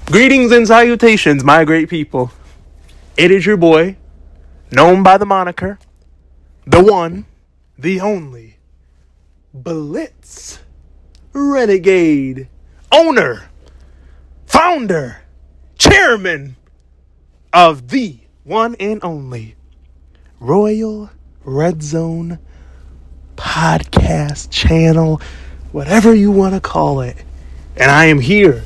Greetings and salutations, my great people. It is your boy, known by the moniker, the one, the only, Blitz, Renegade, owner, founder, chairman of the one and only Royal Red Zone podcast channel, whatever you want to call it. And I am here,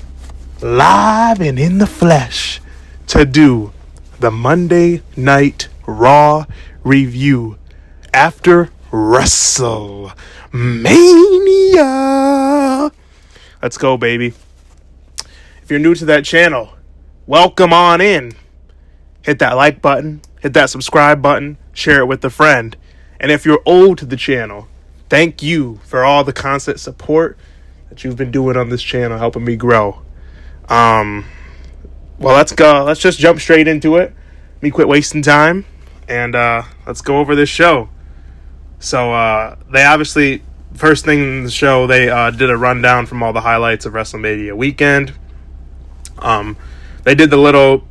live and in the flesh, to do the Monday Night Raw review after Wrestlemania. Let's go, baby. If you're new to that channel, welcome on in. Hit that like button, hit that subscribe button, share it with a friend. And if you're old to the channel, thank you for all the constant support that you've been doing on this channel, helping me grow. Well, let's go. Let's just jump straight into it. Let me quit wasting time, and let's go over this show. So they obviously, first thing in the show, they did a rundown from all the highlights of WrestleMania weekend. They did the little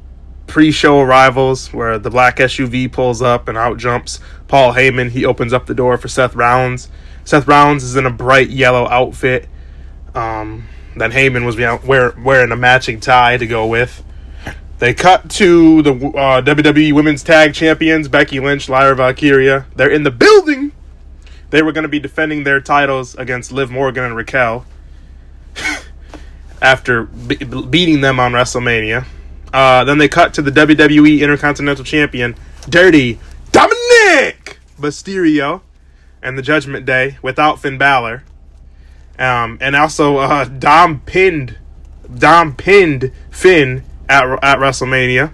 pre-show arrivals where the black SUV pulls up and out jumps Paul Heyman. He opens up the door for Seth Rollins. Seth Rollins is in a bright yellow outfit. Then Heyman was wearing a matching tie to go with. They cut to the WWE Women's Tag Champions, Becky Lynch, Lyra Valkyria. They're in the building. They were going to be defending their titles against Liv Morgan and Raquel after beating them on WrestleMania. Then they cut to the WWE Intercontinental Champion, Dirty Dominic Mysterio, and the Judgment Day without Finn Balor. And also Dom pinned Finn at WrestleMania.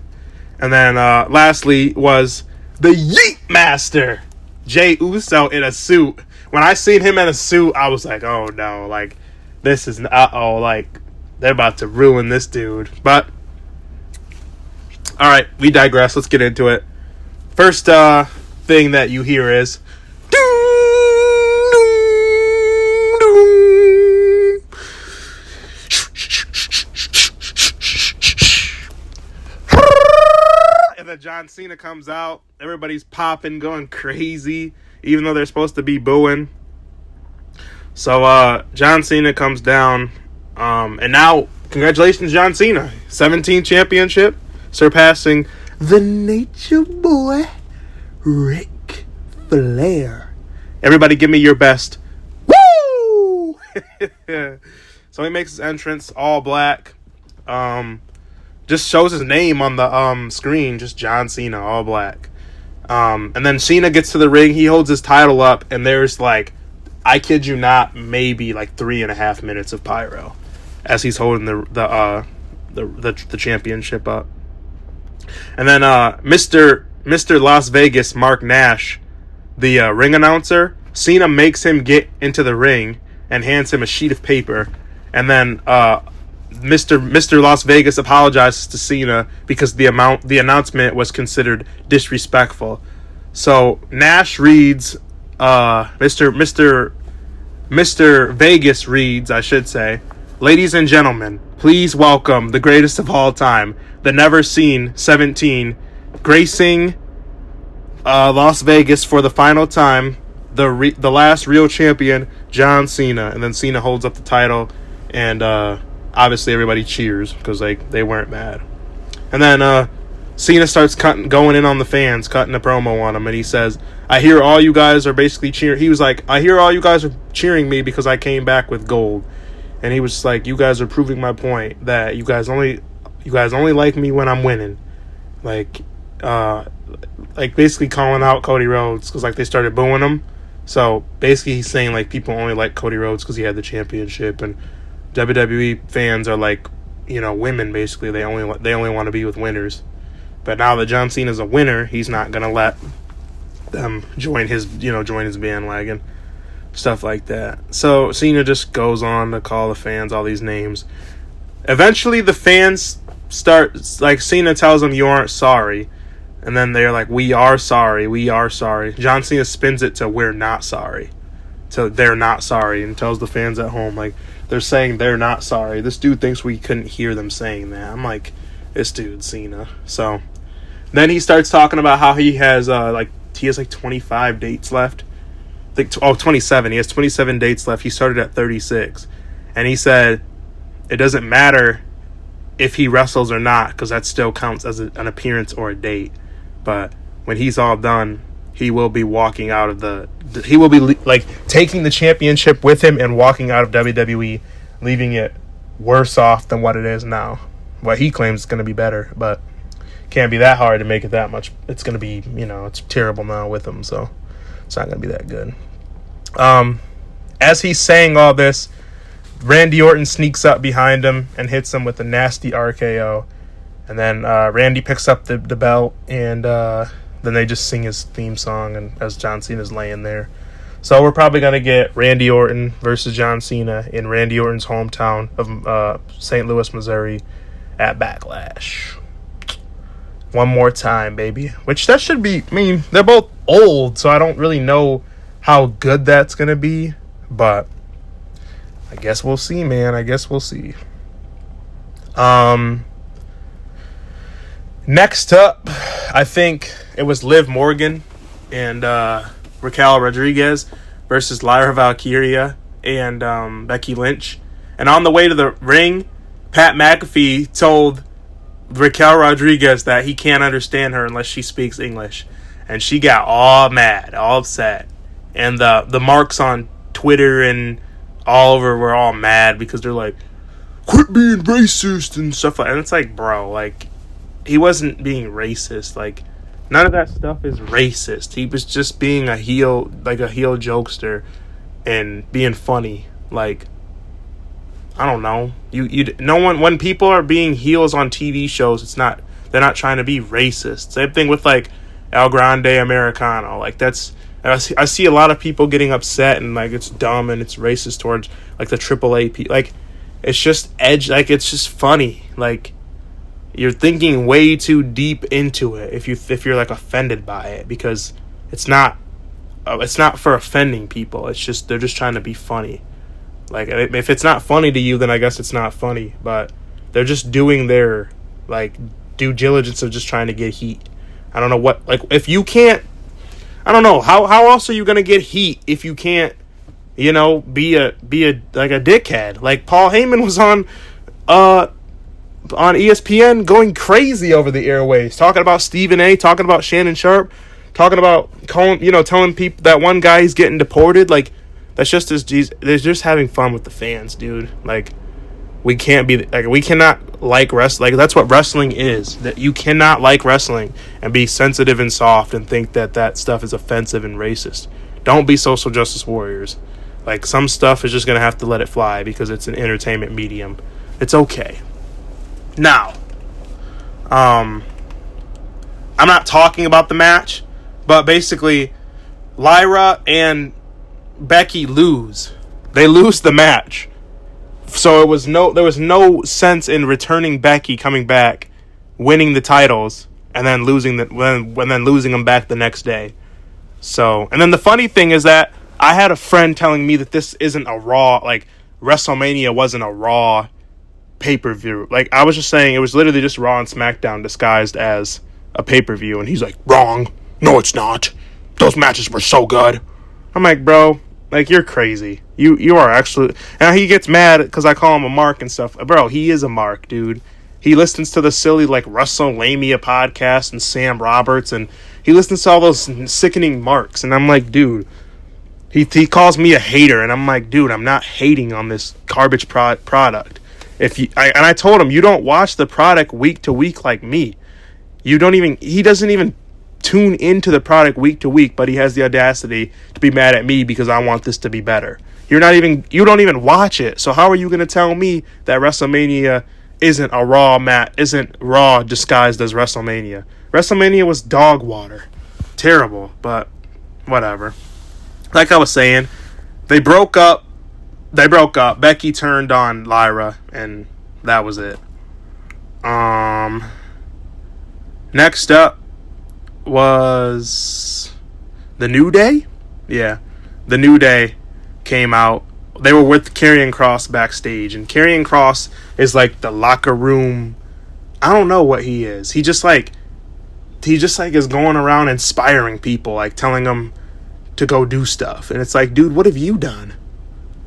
And then lastly was the Yeet Master, Jey Uso, in a suit. When I seen him in a suit, I was like, oh no, like, this is, like, they're about to ruin this dude. But alright, we digress. Let's get into it. First thing that you hear is and then John Cena comes out. Everybody's popping, going crazy, even though they're supposed to be booing. So John Cena comes down, and now congratulations, John Cena, 17th championship, surpassing the Nature Boy, Ric Flair. Everybody give me your best. Woo! So he makes his entrance, all black. Just shows his name on the screen, just John Cena, all black. And then Cena gets to the ring, he holds his title up, and there's like, I kid you not, maybe like 3.5 minutes of pyro as he's holding the championship up. And then Mr. Las Vegas, Mark Nash, the ring announcer, Cena makes him get into the ring and hands him a sheet of paper. And then Mr. Las Vegas apologizes to Cena because the announcement was considered disrespectful. So Nash reads, Mr. Vegas reads, I should say, "Ladies and gentlemen, please welcome the greatest of all time, the never seen 17, gracing Las Vegas for the final time, the last real champion, John Cena." And then Cena holds up the title, and obviously everybody cheers because they weren't mad. And then Cena starts going in on the fans, cutting a promo on them, and he says, "I hear all you guys are basically cheering." He was like, "I hear all you guys are cheering me because I came back with gold." And he was like, "You guys are proving my point that you guys only like me when I'm winning." Like basically calling out Cody Rhodes because like they started booing him. So basically he's saying like people only like Cody Rhodes because he had the championship, and WWE fans are like, you know, women basically. They only want to be with winners. But now that John Cena's a winner, he's not gonna let them join his bandwagon, stuff like that. So Cena just goes on to call the fans all these names. Eventually, the fans start, like, Cena tells them, "You aren't sorry," and then they're like, we are sorry. John Cena spins it to "we're not sorry," to "they're not sorry," and tells the fans at home, like, they're saying they're not sorry. This dude thinks we couldn't hear them saying that. I'm like, this dude Cena. So then he starts talking about how he has like 25 dates left. I think 27. He has 27 dates left. He started at 36, and he said it doesn't matter if he wrestles or not, because that still counts as an appearance or a date. But when he's all done, he will be walking out of he will be like taking the championship with him and walking out of WWE, leaving it worse off than what it is now. What he claims is going to be better, but can't be that hard to make it that much. It's going to be, it's terrible now with him, so it's not going to be that good. As he's saying all this, Randy Orton sneaks up behind him and hits him with a nasty RKO. And then Randy picks up the belt, and then they just sing his theme song and as John Cena's laying there. So we're probably going to get Randy Orton versus John Cena in Randy Orton's hometown of St. Louis, Missouri at Backlash. One more time, baby. Which that should be, they're both old, so I don't really know how good that's going to be. But I guess we'll see, man. I guess we'll see. Next up, I think it was Liv Morgan and Raquel Rodriguez versus Lyra Valkyria and Becky Lynch. And on the way to the ring, Pat McAfee told Raquel Rodriguez that he can't understand her unless she speaks English. And she got all mad, all upset. And the marks on Twitter and all over were all mad because they're like, quit being racist and stuff like that. And it's like, bro, like, he wasn't being racist. Like, none of that stuff is racist. He was just being a heel jokester and being funny. Like, I don't know. No one, when people are being heels on TV shows, they're not trying to be racist. Same thing with like El Grande Americano. Like, I see a lot of people getting upset and like it's dumb and it's racist towards like the AAA. Like, it's just edge. Like, it's just funny. Like, you're thinking way too deep into it if you're like offended by it, because it's not for offending people. It's just they're just trying to be funny. Like, if it's not funny to you, then I guess it's not funny. But they're just doing their like due diligence of just trying to get heat. I don't know what, like, if you can't, I don't know how else are you gonna get heat if you can't, be a like a dickhead. Like, Paul Heyman was on ESPN going crazy over the airways, talking about Stephen A, talking about Shannon Sharp, talking about telling people that one guy he's getting deported. Like, that's just they're just having fun with the fans, dude. Like, we cannot like wrestling. Like, that's what wrestling is. That you cannot like wrestling and be sensitive and soft and think that stuff is offensive and racist. Don't be social justice warriors. Like, some stuff is just gonna have to let it fly because it's an entertainment medium. It's okay. Now, I'm not talking about the match, but basically, Lyra and Becky lose. They lose the match. So there was no sense in returning Becky, coming back, winning the titles, and then losing them back the next day. So, and then the funny thing is that I had a friend telling me that this isn't a Raw, like WrestleMania wasn't a Raw pay-per-view. Like, I was just saying it was literally just Raw and SmackDown disguised as a pay-per-view, and he's like, wrong. No, it's not. Those matches were so good. I'm like, bro, like, you're crazy. You are actually... And he gets mad because I call him a mark and stuff. Bro, he is a mark, dude. He listens to the silly, like, Wrestlemania podcast and Sam Roberts, and he listens to all those sickening marks, and I'm like, dude... He calls me a hater, and I'm like, dude, I'm not hating on this garbage product. I told him, you don't watch the product week to week like me. He doesn't even tune into the product week to week, but he has the audacity to be mad at me because I want this to be better. You don't even watch it. So how are you going to tell me that WrestleMania isn't Raw disguised as WrestleMania? WrestleMania was dog water. Terrible, but whatever. Like I was saying, they broke up. Becky turned on Lyra, and that was it. Next up was The New Day. Yeah, The New Day came out they were with Karrion Kross backstage, and Karrion Kross is like the locker room. I don't know what he is. He just like is going around inspiring people, like telling them to go do stuff. And it's like, dude, what have you done?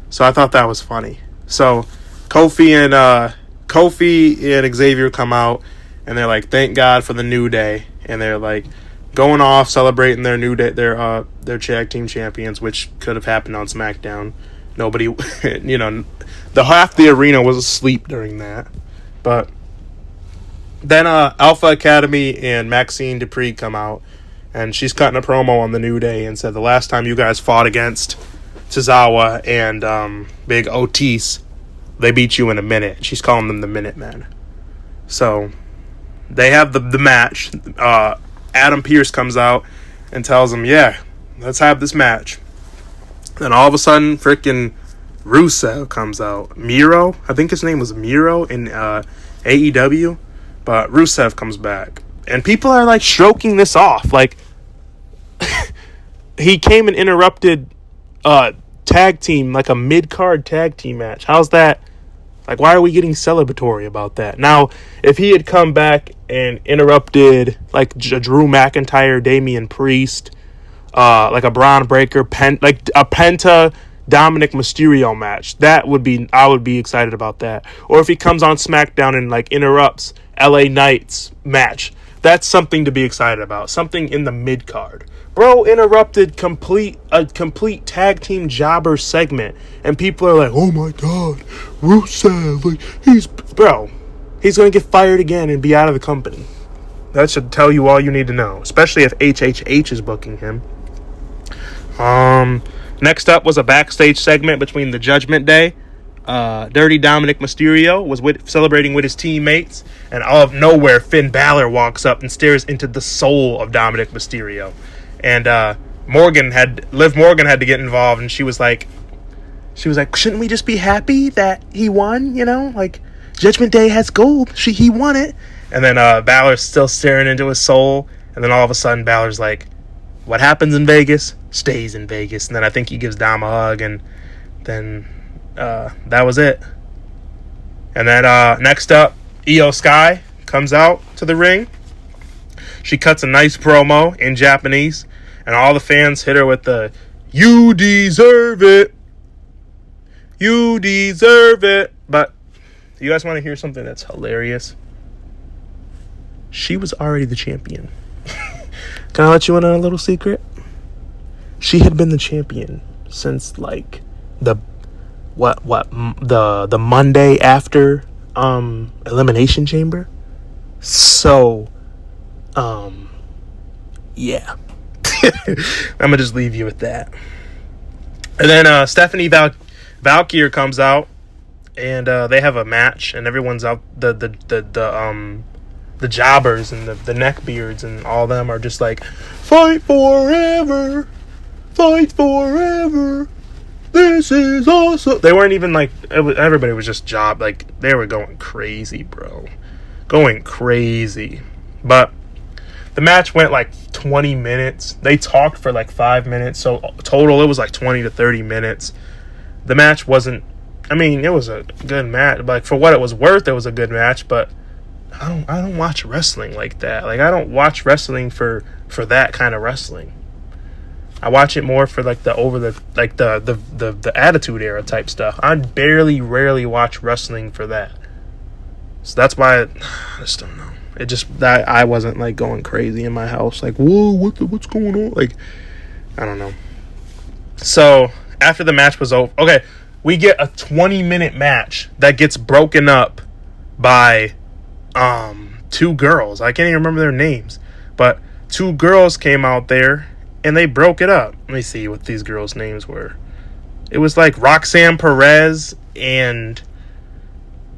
So I thought that was funny. So Kofi and Xavier come out, and they're like, thank God for the New Day, and they're like going off celebrating their New Day, their tag team champions, which could have happened on SmackDown. Nobody, the half the arena was asleep during that. But then Alpha Academy and Maxine Dupree come out, and she's cutting a promo on the New Day and said the last time you guys fought against Tozawa and Big Otis, they beat you in a minute. She's calling them the Minutemen. So they have the match. Adam Pearce comes out and tells them, yeah, let's have this match. Then all of a sudden, freaking Rusev comes out. Miro, I think his name was Miro in AEW, but Rusev comes back. And people are like stroking this off. Like, he came and interrupted tag team, like a mid-card tag team match. How's that? Like, why are we getting celebratory about that? Now, if he had come back and interrupted, like, Drew McIntyre, Damian Priest, like a Braun Breaker, like a Penta Dominic Mysterio match, I would be excited about that. Or if he comes on SmackDown and, like, interrupts LA Knight's match, that's something to be excited about. Something in the mid-card. Bro interrupted a complete tag team jobber segment, and people are like, oh my god, Rusev, like, he's going to get fired again and be out of the company. That should tell you all you need to know, especially if HHH is booking him. Next up was a backstage segment between the Judgment Day. Dirty Dominic Mysterio was celebrating with his teammates, and out of nowhere, Finn Balor walks up and stares into the soul of Dominic Mysterio. And Liv Morgan had to get involved, and she was like, shouldn't we just be happy that he won? Like, Judgment Day has gold. He won it. And then Balor's still staring into his soul, and then all of a sudden Balor's like, what happens in Vegas stays in Vegas. And then I think he gives Dom a hug, and then that was it. And then next up, Io Sky comes out to the ring. She cuts a nice promo in Japanese, and all the fans hit her with the, you deserve it. You deserve it. But you guys want to hear something that's hilarious? She was already the champion. Can I let you in on a little secret? She had been the champion since, like, the Monday after Elimination Chamber. So yeah. I'm gonna just leave you with that. And then Stephanie Valkyrie comes out, and they have a match, and everyone's out. The jobbers and the neckbeards and all of them are just like, fight forever, this is awesome. They weren't even like, everybody was just like, they were going crazy, bro, going crazy. But the match went like 20 minutes. They talked for like 5 minutes, so total it was like 20 to 30 minutes. The match wasn't, it was a good match. Like, for what it was worth, it was a good match, but I don't watch wrestling like that. Like, I don't watch wrestling for that kind of wrestling. I watch it more for like the Attitude Era type stuff. I rarely watch wrestling for that. So that's why I just don't know. It just, that I wasn't like going crazy in my house, like, whoa, what's going on? Like, I don't know. So after the match was over, okay, we get a 20-minute match that gets broken up by two girls. I can't even remember their names, but two girls came out there and they broke it up. Let me see what these girls' names were. It was like Roxanne Perez and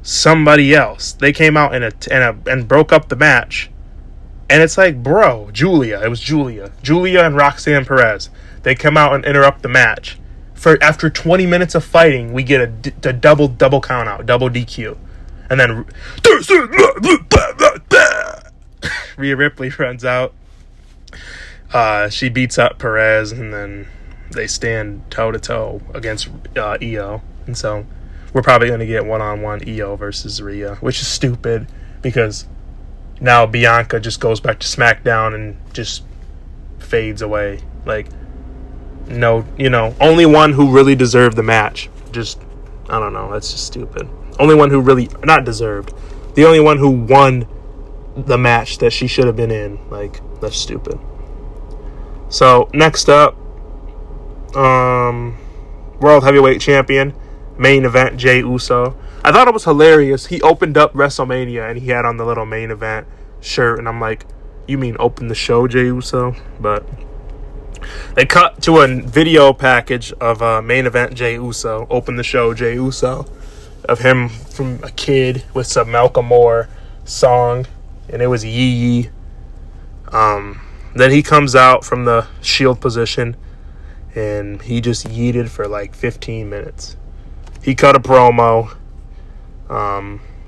somebody else. They came out and broke up the match. And it's like, bro, Julia and Roxanne Perez. They come out and interrupt the match. After 20 minutes of fighting, we get a double count out, double DQ. And then Rhea Ripley runs out. She beats up Perez, and then they stand toe-to-toe against Io. And so we're probably going to get one-on-one Io versus Rhea, which is stupid because now Bianca just goes back to SmackDown and just fades away. Like, no, only one who really deserved the match. Just, I don't know, that's just stupid. Only one who really, not deserved. The only one who won the match that she should have been in. Like, that's stupid. So, next up, World Heavyweight Champion, main event, Jey Uso. I thought it was hilarious. He opened up WrestleMania and he had on the little main event shirt. And I'm like, you mean open the show, Jey Uso? But they cut to a video package of main event Jey Uso, open the show Jey Uso, of him from a kid with some Malcolm Moore song. And it was Yee Yee. Then he comes out from the Shield position and he just yeeted for like 15 minutes. He cut a promo.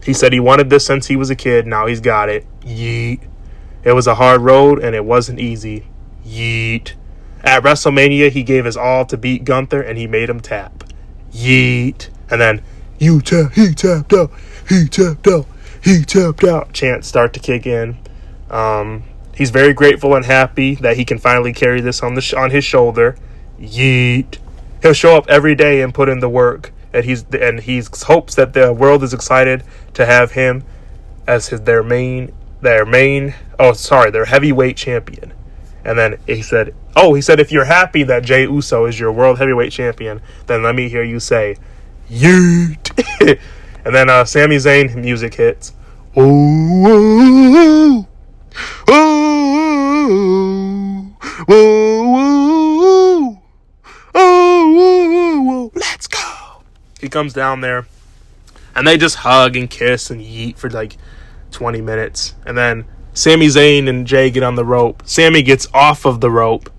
He said he wanted this since he was a kid. Now he's got it. Yeet. It was a hard road and it wasn't easy. Yeet. At WrestleMania, he gave his all to beat Gunther and he made him tap. Yeet. And then, he tapped out. He tapped out. He tapped out. Chants start to kick in. He's very grateful and happy that he can finally carry this on his shoulder. Yeet. He'll show up every day and put in the work. And he hopes that the world is excited to have him as their heavyweight champion. And then he said, if you're happy that Jey Uso is your world heavyweight champion, then let me hear you say, yeet. And then Sami Zayn music hits. Oh, oh, oh, oh, oh, oh, oh, let's go. He comes down there, and they just hug and kiss and yeet for like 20 minutes. And then Sami Zayn and Jey get on the rope. Sami gets off of the rope,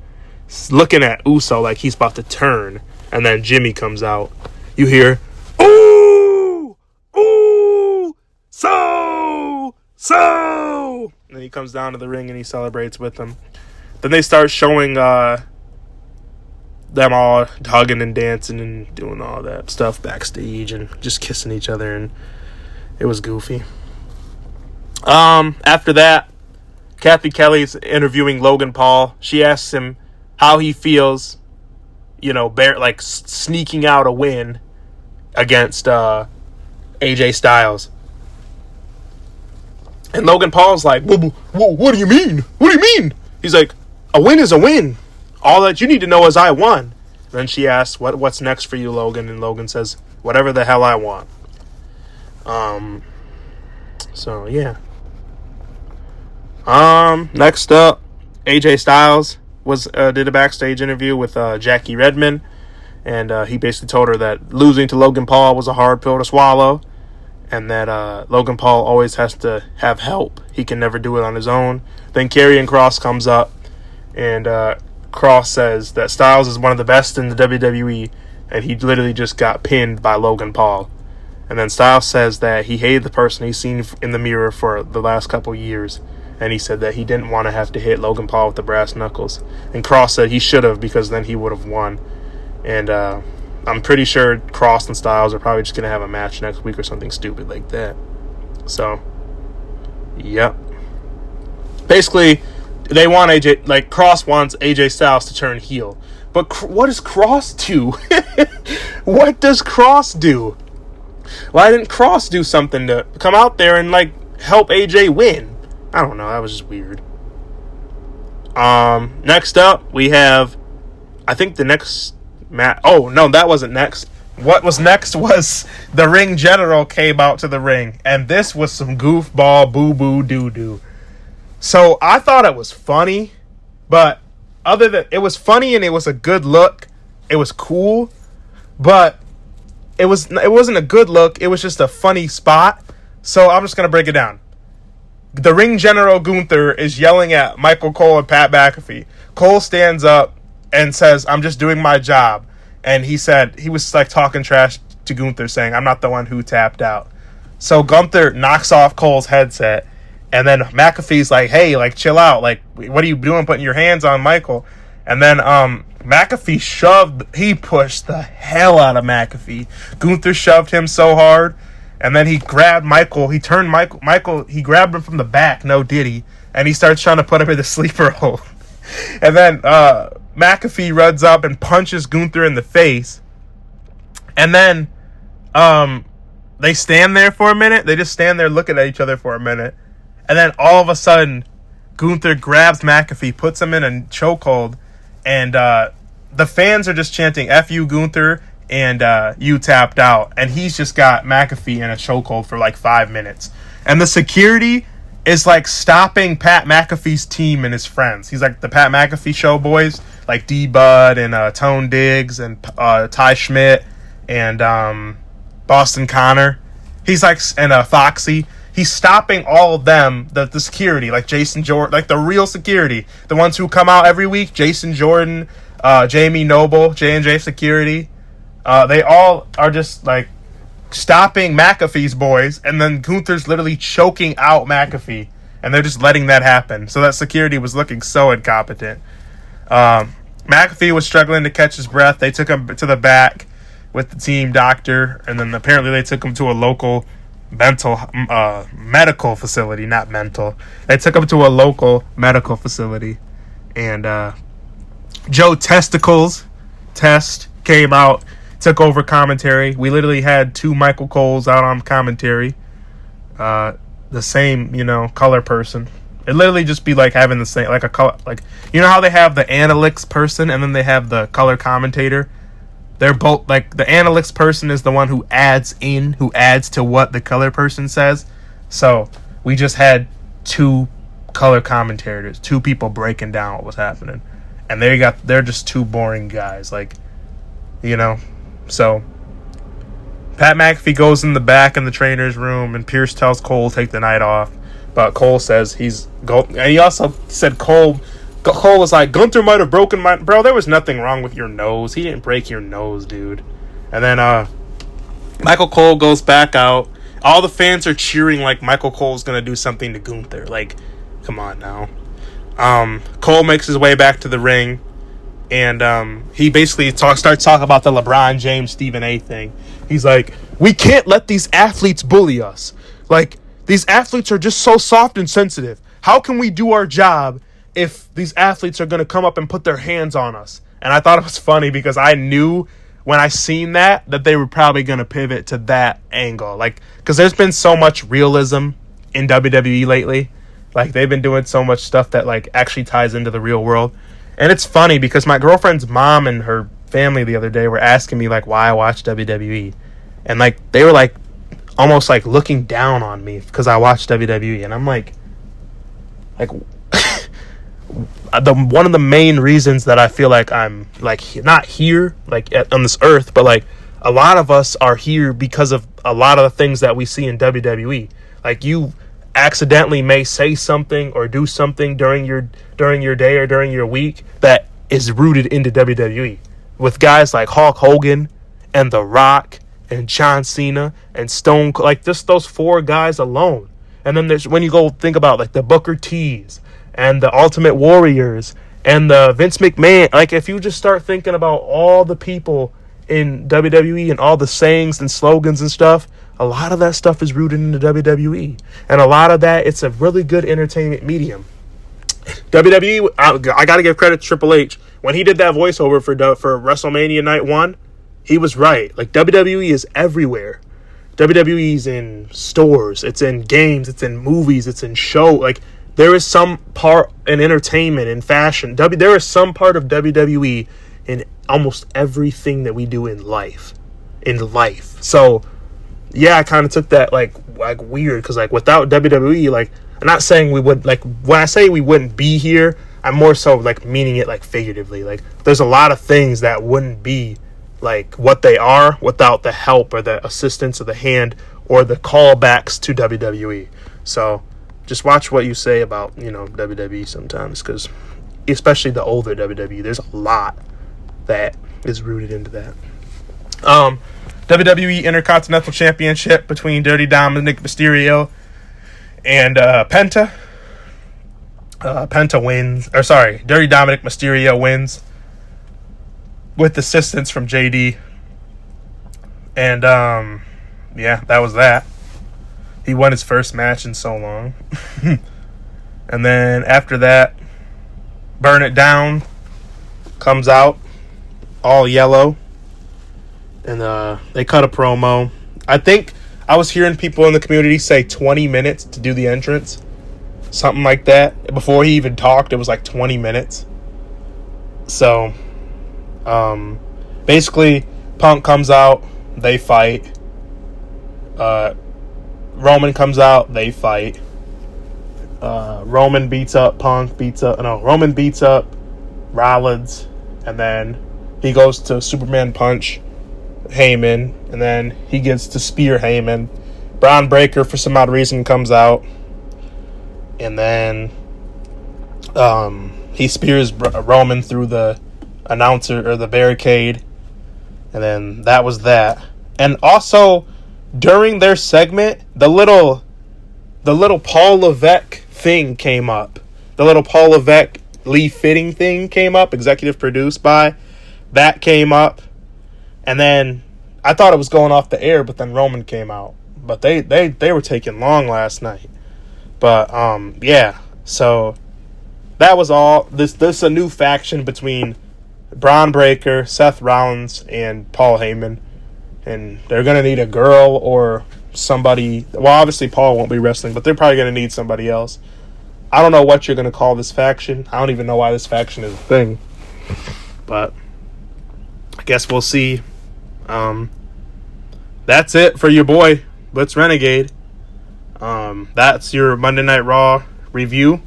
looking at Uso like he's about to turn. And then Jimmy comes out. You hear, ooh, ooh, so. And he comes down to the ring and he celebrates with them. Then they start showing them all hugging and dancing and doing all that stuff backstage and just kissing each other, and it was goofy. After that, Kathy Kelly's interviewing Logan Paul. She asks him how he feels, sneaking out a win against AJ Styles. And Logan Paul's like, what do you mean? What do you mean? He's like, a win is a win. All that you need to know is I won. Then she asks, what's next for you, Logan? And Logan says, whatever the hell I want. So, yeah. Next up, AJ Styles did a backstage interview with Jackie Redmond. And he basically told her that losing to Logan Paul was a hard pill to swallow. And that Logan Paul always has to have help. He can never do it on his own. Then Karrion Kross comes up. And Kross says that Styles is one of the best in the WWE, and he literally just got pinned by Logan Paul. And then Styles says that he hated the person he's seen in the mirror for the last couple years, and he said that he didn't want to have to hit Logan Paul with the brass knuckles. And Kross said he should have, because then he would have won. And I'm pretty sure Kross and Styles are probably just going to have a match next week or something stupid like that. So, yep. Basically, they want Kross wants AJ Styles to turn heel. But what does Kross do? What does Kross do? Why didn't Kross do something to come out there and, help AJ win? I don't know. That was just weird. Next up, we have, I think the next match. Oh, no, that wasn't next. What was next was the ring general came out to the ring. And this was some goofball boo-boo doo-doo. So I thought it was funny, but other than it was funny and it was a good look, it was cool, but it wasn't a good look. It was just a funny spot. So I'm just gonna break it down. The ring general Gunther is yelling at Michael Cole and Pat McAfee. Cole stands up and says, "I'm just doing my job," and he said he was talking trash to Gunther, saying, "I'm not the one who tapped out." So Gunther knocks off Cole's headset. And then McAfee's like, "Hey, chill out. What are you doing putting your hands on Michael?" And then he pushed the hell out of McAfee. Gunther shoved him so hard, and then he grabbed Michael. He grabbed him from the back, no diddy, and he starts trying to put him in the sleeper hold. And then McAfee runs up and punches Gunther in the face. And then they stand there for a minute. They just stand there looking at each other for a minute. And then all of a sudden, Gunther grabs McAfee, puts him in a chokehold, and the fans are just chanting, F you, Gunther, and you tapped out. And he's just got McAfee in a chokehold for like 5 minutes. And the security is like stopping Pat McAfee's team and his friends. He's like the Pat McAfee show boys, like D-Bud and Tone Diggs and Ty Schmidt and Boston Connor. He's like, and Foxy. He's stopping all of them, the security, like Jason Jordan, like the real security, the ones who come out every week, Jason Jordan, Jamie Noble, J&J Security. They all are just like stopping McAfee's boys, and then Gunther's literally choking out McAfee, and they're just letting that happen. So that security was looking so incompetent. McAfee was struggling to catch his breath. They took him to the back with the team doctor, and then apparently they took him to a local medical facility, not mental. They took him to a local medical facility, and Joe Testicles Test came out, took over commentary. We literally had 2 Michael Coles out on commentary. The same, color person. It literally just be like having the same, like a color, like, you know how they have the analytics person and then they have the color commentator? They're both, like, the analytics person is the one who adds to what the color person says. So we just had 2 color commentators, 2 people breaking down what was happening. And they're just 2 boring guys, like, So Pat McAfee goes in the back in the trainer's room, and Pierce tells Cole take the night off. But Cole says and he also said Cole was like, Gunther might have broken my... Bro, there was nothing wrong with your nose. He didn't break your nose, dude. And then Michael Cole goes back out. All the fans are cheering like Michael Cole's going to do something to Gunther. Like, come on now. Cole makes his way back to the ring. And he basically starts talking about the LeBron James Stephen A thing. He's like, we can't let these athletes bully us. Like, these athletes are just so soft and sensitive. How can we do our job if these athletes are going to come up and put their hands on us? And I thought it was funny because I knew when I seen that they were probably going to pivot to that angle. Like, because there's been so much realism in WWE lately. Like, they've been doing so much stuff that, like, actually ties into the real world. And it's funny because my girlfriend's mom and her family the other day were asking me, like, why I watch WWE. And, like, they were, like, almost, like, looking down on me because I watch WWE. And I'm like one of the main reasons that I feel like I'm, like, not here, like, on this earth, but, like, a lot of us are here because of a lot of the things that we see in WWE. Like, you accidentally may say something or do something during your day or during your week that is rooted into WWE. With guys like Hulk Hogan and The Rock and John Cena and Stone, like, just those 4 guys alone. And then there's, when you go think about, like, the Booker T's and the Ultimate Warriors and the Vince McMahon, like, if you just start thinking about all the people in WWE and all the sayings and slogans and stuff, a lot of that stuff is rooted into WWE. And a lot of that, it's a really good entertainment medium. WWE, I got to give credit to Triple H. When he did that voiceover for WrestleMania Night 1, he was right. Like, WWE is everywhere. WWE's in stores, it's in games, it's in movies, it's in show. Like, there is some part in entertainment, in fashion. There is some part of WWE in almost everything that we do in life. So, yeah, I kind of took that, like weird, because, like, without WWE, like, I'm not saying we would, like, when I say we wouldn't be here, I'm more so, like, meaning it, like, figuratively. Like, there's a lot of things that wouldn't be, like, what they are without the help or the assistance or the hand or the callbacks to WWE. So, just watch what you say about, WWE sometimes, because especially the older WWE, there's a lot that is rooted into that. WWE Intercontinental Championship between Dirty Dominic Mysterio and Penta. Dirty Dominic Mysterio wins. with assistance from JD. And, yeah, that was that. He won his first match in so long. And then after that, Burn It Down comes out, all yellow. And they cut a promo. I think I was hearing people in the community say 20 minutes to do the entrance. Something like that. Before he even talked, it was like 20 minutes. So, basically, Punk comes out, they fight. Roman comes out, they fight. Roman beats up Rollins, and then he goes to Superman Punch Heyman, and then he gets to spear Heyman. Braun Breaker, for some odd reason, comes out, and then he spears Roman through the announcer or the barricade, and then that was that. And also, during their segment, the little Paul Levesque thing came up. The little Paul Levesque Lee Fitting thing came up, executive produced by. That came up. And then I thought it was going off the air, but then Roman came out. But they were taking long last night. But yeah. So that was all. This is a new faction between Braun Breaker, Seth Rollins, and Paul Heyman. And they're going to need a girl or somebody. Well, obviously Paul won't be wrestling, but they're probably going to need somebody else. I don't know what you're going to call this faction. I don't even know why this faction is a thing. But I guess we'll see. That's it for your boy, Blitz Renegade. That's your Monday Night Raw review.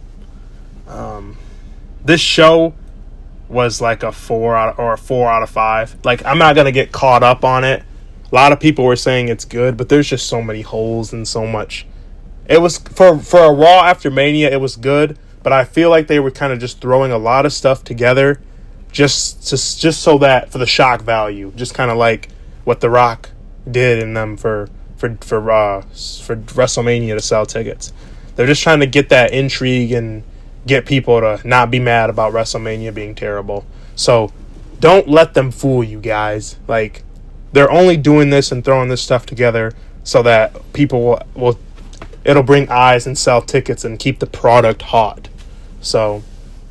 This show was like a 4 out of 5. Like, I'm not going to get caught up on it. A lot of people were saying it's good, but there's just so many holes and so much. It was, for a Raw after Mania, it was good, but I feel like they were kind of just throwing a lot of stuff together just so that, for the shock value, just kind of like what The Rock did in them for WrestleMania to sell tickets. They're just trying to get that intrigue and get people to not be mad about WrestleMania being terrible. So don't let them fool you guys. Like, they're only doing this and throwing this stuff together so that people will it'll bring eyes and sell tickets and keep the product hot. So,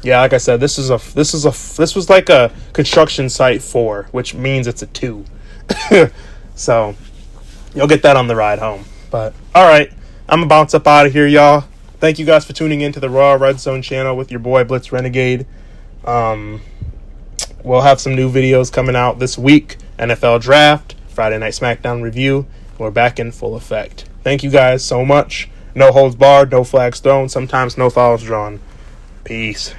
yeah, like I said, this was like a construction site 4, which means it's a 2. So, you'll get that on the ride home. But, alright, I'm going to bounce up out of here, y'all. Thank you guys for tuning in to the Raw Red Zone channel with your boy Blitz Renegade. We'll have some new videos coming out this week. NFL Draft, Friday Night SmackDown review. We're back in full effect. Thank you guys so much. No holds barred, no flags thrown, sometimes no fouls drawn. Peace.